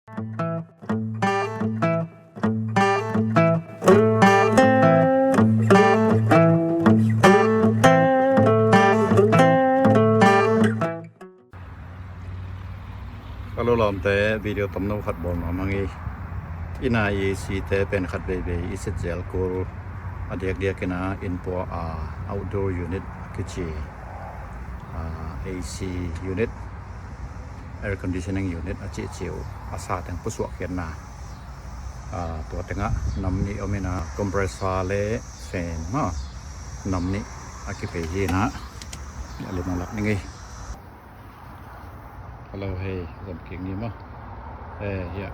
Kalau lam te video tamno khat bom amangi ina ye si te pen khat be be iset gel kul adiak dia kena info outdoor unit kichi AC unit air conditioning unit achi chiu asa tang puswa kena to tenga namni omena compressor le fan ma namni akipe hi na ali malak ningi hello hey dòng kiện gì mà yeah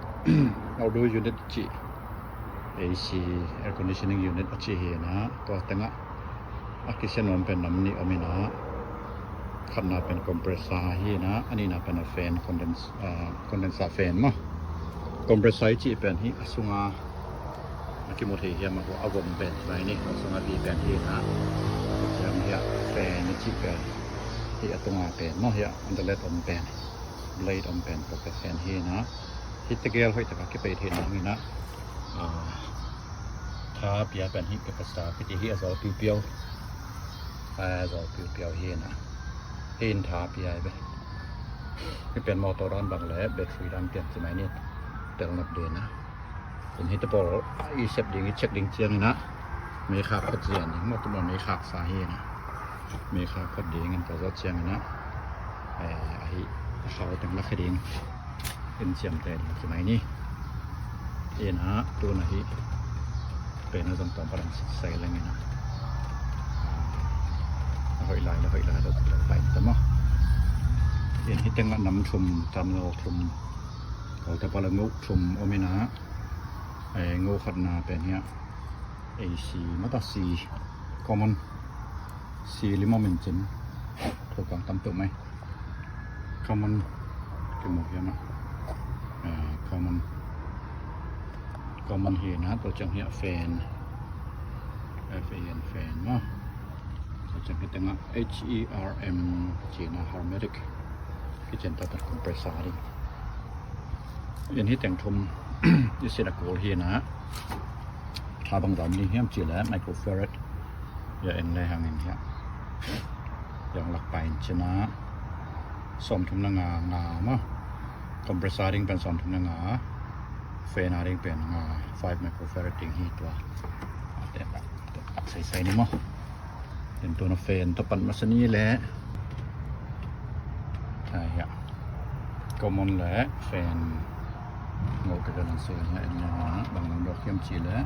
outdoor unit chị AC air conditioning unit chị hiện á to tanga akisen on pen namni omina khanna pen compressor hi na ani na pen fan condenser fan ma compressor chị pen hi asunga akimothi hi ma ko avom pen bai ni asunga bi pen hi na jam ya fan chị pen hi atunga pen ma ya underlet on pen blade on pen pocket fan hi na hit the girl hoi ta ke pe the na mi na tha pia pen hi ke pasta pe hi azol piu piu azol piu piu hi na in tha pia be ke pen motor ron bang le battery ran tiat se mai ni tel nak de naเป็นฮิตบอลอีเซฟดิ้งเช็คดิ้งเจียงนะมีขาพัดเจียนหมดตัวมีขาสาเหนะมีขาพัดดิ้งกันก็จะเจียงนะไอ้เขาแต่งลักขดิ้งเป็นเจียมแต่สมัยนี้เอ็นฮะตัวไหนเป็นอะไรต่างๆประมาณใส่อะไรเงี้ยนะหอยลายแล้วหอยลายเราไปแต่มั้งเอ็นฮิตแต่งน้ำชมตามเราชมเขาแต่พอเรางุชมโอเมนะงูขัดนาเป็นเนี้ยAC มาตัดสีคอมมอนสีลิมอมินจินถูกต้องตามตัวไหมคอมมอนกี่โมงยังอ่ะคอมมอนเฮียนะตัวจังเฮียแฟนเนาะตัวจังเฮียตั้งอ่ะ HERM จีน่า Hermetic ที่เจนตัวเป็นคอมเพรสเซอร์ดิยันที่แต่งทมยี่สิบกว่าเฮียนะถ้าบางตอนนี้เฮียมจีแล้วไมโครเฟรดอย่าเอ็นเลยห่างเงี้ยอย่างหลักไปชนะสมทุนงามะคอมเพรสเซอร์ดิ้งเป็นสมทุนงาเฟนดิ้งเป็น5 ไมโครเฟรดดิ้งฮีตัวแต่ใส่นี่มั้งเป็นตัวเฟนตัวปั่นมาสนี่แหละใช่ฮะก็มันแหละเฟนงอกกันนั่นสิฮะเนี่ยบางดอกเขียมจีแหละ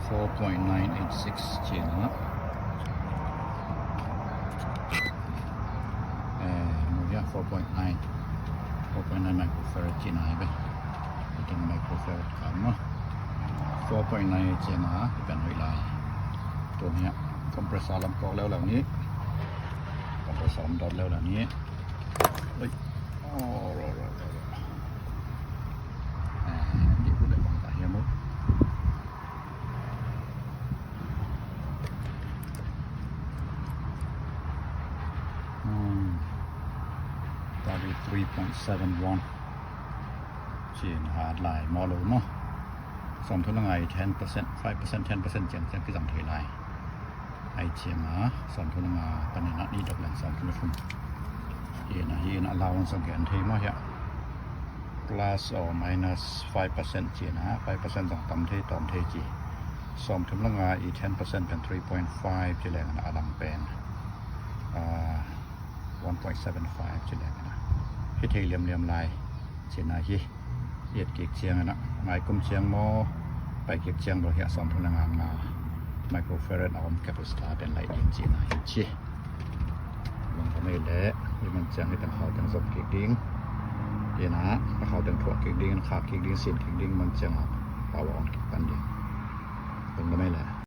4.986 จีนะ4.9 ไมโครเฟรดจีน่าไปเป็นไมโครเฟรดครับเนาะ4.9 จีน่าเป็นเวลาตัวนี้คอมเพรสเซอร์ลำกอกแล้วเหล่านี้คอมเพรสเซอร์ดอทแล้วเหล่านี้เฮ้ยโอ้โหนี่พูดได้บางตาเฮียมุก3.71 จีนหาดลายมอลล์เนาะสมทุนละไง 10% 5% 10% เจียนคือสังเกตลายไอเจียมาสมทุนละไงปัญหานี้ดอกแหลงสมทุนละฟุ่มเฮียนะเราสังเกตเทมั้งเฮีย plus or minus 5% จีนะ 5% ต้องต่ำเทต่ำเทจีสมทุนละไงอีก 10% เป็น 3.5 จีแรงนะอลังเป็น1.75 จีแรงนะที่เทเหลี่ยมลายเจียนะฮีเอียดเกียกเชียงนะหมายกุมเชียงโมไปเกียกเชียงโดยเหี่ยสมทุนละไงไมโครเฟรดเอาแคปซิตี้เป็นไลท์เจียนะฮีจีลงไปไม่เละที่มันเชียงให้ตั้งเขาตั้งศพเกียกดิ้งเดี๋ยวนะเขาตั้งถั่วเกียกดิ้งขาเกียกดิ้งเสียนเกียกดิ้งมันเชียงเอาอ่อนเกียกกันดิ้งลงไปไม่เละ